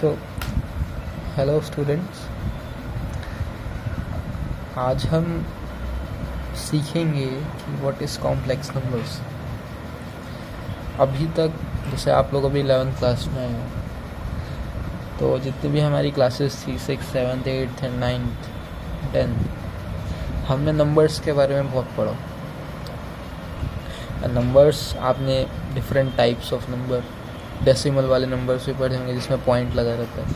So hello students, आज हम सीखेंगे कि व्हाट इज़ कॉम्प्लेक्स नंबर्स। अभी तक जैसे आप लोग अभी 11th क्लास में हैं, तो जितनी भी हमारी क्लासेस थी 6, 7, 8 एंड 9th 10th, हमने नंबर्स के बारे में बहुत पढ़ा। नंबर्स आपने different types of number, decimal वाले नंबर्स भी पढ़े होंगे जिसमें पॉइंट लगा रहता है,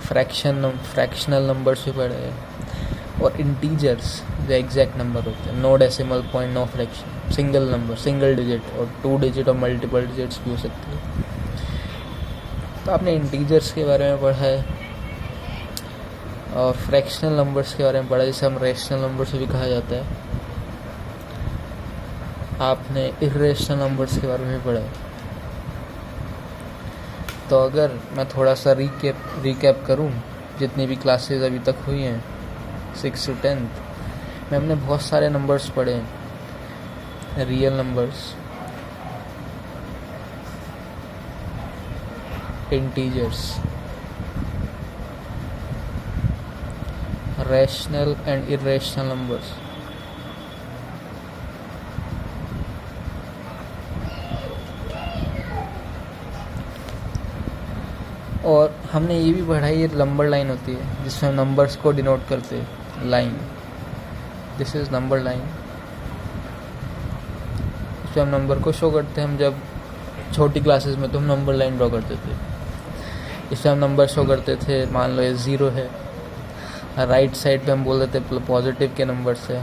फ्रैक्शनल नंबर्स भी पढ़े हैं, और इंटीजर्स जो एग्जैक्ट नंबर होते हैं, no decimal point, no fraction, single number, single digit और 2 डिजिट और मल्टीपल डिजिट्स भी हो सकते हैं। तो आपने इंटीजर्स के बारे में पढ़ा है और फ्रैक्शनल नंबर्स के बारे में पढ़ा, जिसे हम रेशनल नंबर से भी कहा जाता है। आपने इर्रेशनल नंबर्स के बारे में पढ़ा है। तो अगर मैं थोड़ा सा रिकैप करूं, जितनी भी क्लासेस अभी तक हुई हैं 6 to 10th में, हमने बहुत सारे नंबर्स पढ़े हैं। Real numbers, integers, rational and irrational numbers, और हमने ये भी पढ़ा है, ये नंबर लाइन होती है जिसमें हम नंबर्स को डिनोट करते हैं। Line, this is number line. इसमें हम नंबर को शो करते हैं। हम जब छोटी क्लासेस में तो हम नंबर लाइन ड्रॉ करते थे। इसमें हम नंबर शो करते थे, मान लो ये 0 है, राइट साइड पे हम बोल देते हैं पॉजिटिव के नंबर्स है,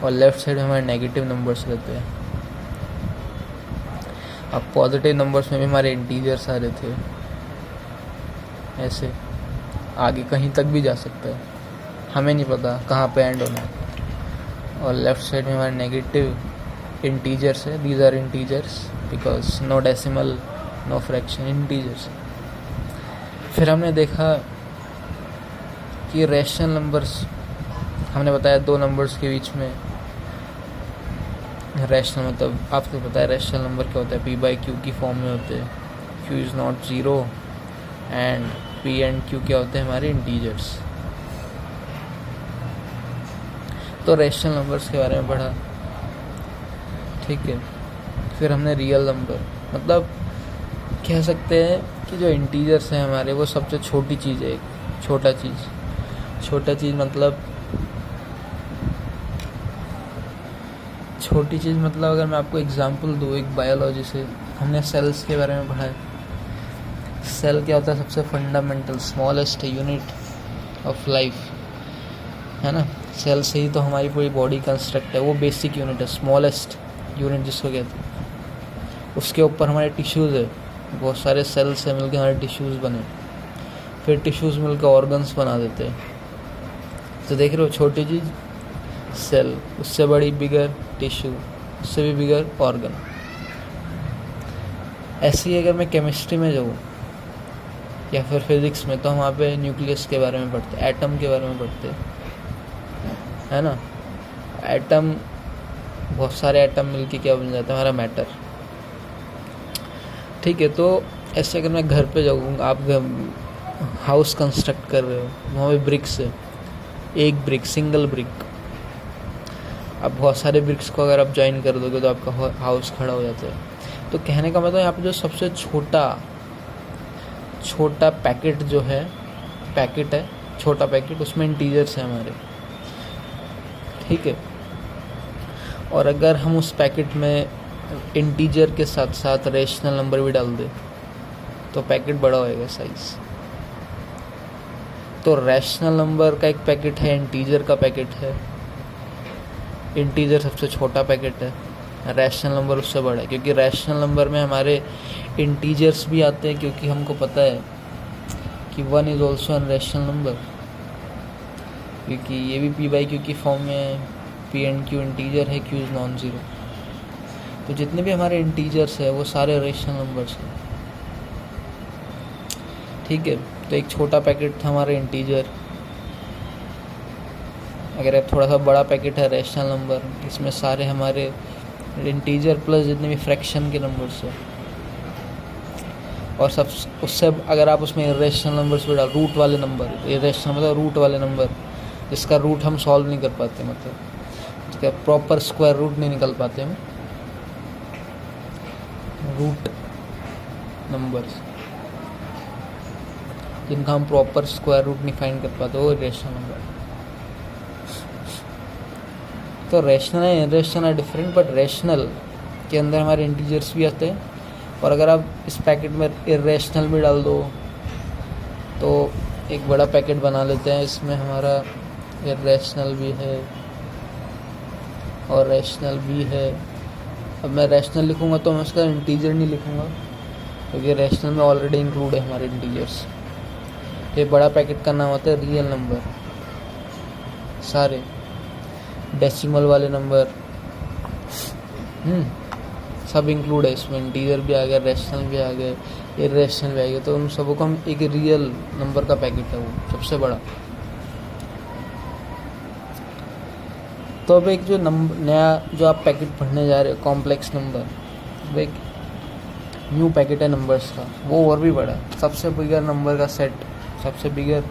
और लेफ्ट साइड में हमारे नेगेटिव नंबर्स रहते हैं। अब पॉजिटिव नंबर्स में भी हमारे इंटीजर्स आ रहे थे, ऐसे आगे कहीं तक भी जा सकता है, हमें नहीं पता कहाँ पे एंड होना है। और लेफ्ट साइड में हमारे नेगेटिव इंटीजर्स है। These are integers because no decimal, no fraction, integers. फिर हमने देखा कि रैशनल नंबर्स, हमने बताया 2 नंबर्स के बीच में रैशनल, मतलब आपको पता है रैशनल नंबर क्या होता है, p/q की फॉर्म में होते हैं। q is not 0 and p and q क्या होते हैं, हमारे इंटीजर्स। तो रैशनल नंबर्स के बारे में पढ़ा, ठीक है। फिर हमने रियल नंबर, मतलब कह सकते हैं कि जो इंटीजर्स हैं हमारे, वो सबसे छोटी चीज़ है। एक छोटा चीज़ मतलब अगर मैं आपको एग्जांपल दूँ एक बायोलॉजी से, हमने सेल्स के बारे में पढ़ा है। सेल क्या होता है, सबसे fundamental smallest unit of life, है ना। सेल से ही तो हमारी पूरी बॉडी कंस्ट्रक्ट है, वो बेसिक यूनिट है, स्मॉलेस्ट यूनिट जिसको कहते हैं। उसके ऊपर हमारे टिश्यूज़ है, बहुत सारे सेल्स से मिलकर हमारे टिश्यूज़ बने, फिर टिश्यूज़ मिलकर ऑर्गन्स बना देते हैं। तो देख रहे हो, छोटी चीज़ सेल, उससे बड़ी बिगर टिश्यू, उससे भी बिगर ऑर्गन। ऐसे ही अगर मैं केमिस्ट्री में जाऊँ या फिर फिज़िक्स में, तो हम वहाँ पे न्यूक्लियस के बारे में पढ़ते हैं, एटम के बारे में पढ़ते हैं, है ना। एटम, बहुत सारे एटम मिलके क्या बन जाता है, हमारा मैटर, ठीक है। तो ऐसे अगर मैं घर पे जाऊँ, आप हाउस कंस्ट्रक्ट कर रहे हो, वहाँ पे ब्रिक्स है, एक ब्रिक, सिंगल ब्रिक। अब बहुत सारे ब्रिक्स को अगर आप ज्वाइन कर दोगे तो आपका हाउस खड़ा हो जाता है। तो कहने का मतलब यहाँ पे जो सबसे छोटा पैकेट जो है, छोटा पैकेट, उसमें इंटीजर्स हैं हमारे, ठीक है। और अगर हम उस पैकेट में इंटीजर के साथ साथ रैशनल नंबर भी डाल दें तो पैकेट बड़ा होएगा साइज। तो रैशनल नंबर का एक पैकेट है, इंटीजर का पैकेट है। इंटीजर सबसे छोटा पैकेट है, रैशनल नंबर उससे बड़ा है, क्योंकि रैशनल नंबर में हमारे इंटीजर्स भी आते हैं, क्योंकि हमको पता है कि 1 is also an rational number, क्योंकि ये भी p/q की फॉर्म में है, p एंड q इंटीजर है, q इज़ नॉन ज़ीरो। तो जितने भी हमारे इंटीजर्स है वो सारे रैशनल नंबर्स हैं, ठीक है। तो एक छोटा पैकेट था हमारा इंटीजर, अगर अब थोड़ा सा बड़ा पैकेट है रैशनल नंबर, इसमें सारे हमारे इंटीजर प्लस जितने भी फ्रैक्शन के नंबर्स हैं। और सब उससे अगर आप उसमें इरेशनल नंबर्स भी डाल, रूट वाले नंबर, इरेशनल मतलब रूट वाले नंबर जिसका रूट हम सॉल्व नहीं कर पाते, मतलब इसका प्रॉपर स्क्वायर रूट नहीं निकल पाते हम, रूट नंबर्स जिनका हम प्रॉपर स्क्वायर रूट नहीं फाइंड कर पाते, वो इरेशनल नंबर। तो रैशनल है इरेशनल है डिफरेंट, बट रैशनल के अंदर हमारे इंटीजर्स भी आते हैं, और अगर आप इस पैकेट में इरेशनल भी डाल दो तो एक बड़ा पैकेट बना लेते हैं, इसमें हमारा इरेशनल भी है और रैशनल भी है। अब मैं रैशनल लिखूँगा तो मैं उसका इंटीजर नहीं लिखूँगा, क्योंकि रैशनल में ऑलरेडी इंक्लूड है हमारे इंटीजर्स। ये बड़ा पैकेट का नाम होता है रियल नंबर, सारे डेसिमल वाले नंबर सब इंक्लूड है इसमें, इंटीजर भी आ गया, रैशनल भी आ गए, इरेशनल भी आ गया, तो उन सबों को हम एक रियल नंबर का पैकेट है वो सबसे बड़ा। तो अब एक जो नया जो आप पैकेट पढ़ने जा रहे हो कॉम्प्लेक्स नंबर, वो एक न्यू पैकेट है नंबर्स का, वो और भी बड़ा है। सबसे बिगर नंबर का सेट, सबसे बिगर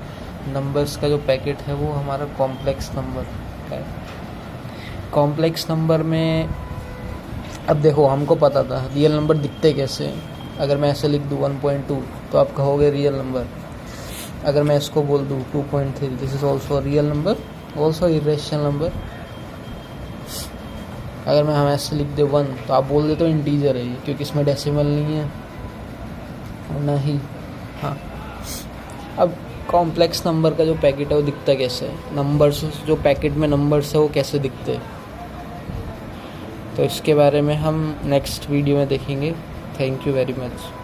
नंबर्स का जो पैकेट है वो हमारा कॉम्प्लेक्स नंबर है। कॉम्प्लेक्स नंबर में अब देखो, हमको पता था रियल नंबर दिखते कैसे हैं। अगर मैं ऐसे लिख दूँ 1.2 तो आप कहोगे रियल नंबर। अगर मैं इसको बोल दूँ 2.3, this is also real number, also irrational number. अगर मैं हम ऐसे लिख दे 1 तो आप बोल देते हो इंटीजर है ये, क्योंकि इसमें डेसिमल नहीं है ना ही। हाँ, अब कॉम्प्लेक्स नंबर का जो पैकेट है वो दिखता कैसे है, नंबर्स जो पैकेट में नंबर्स है वो कैसे दिखते हैं, तो इसके बारे में हम नेक्स्ट वीडियो में देखेंगे। Thank you very much.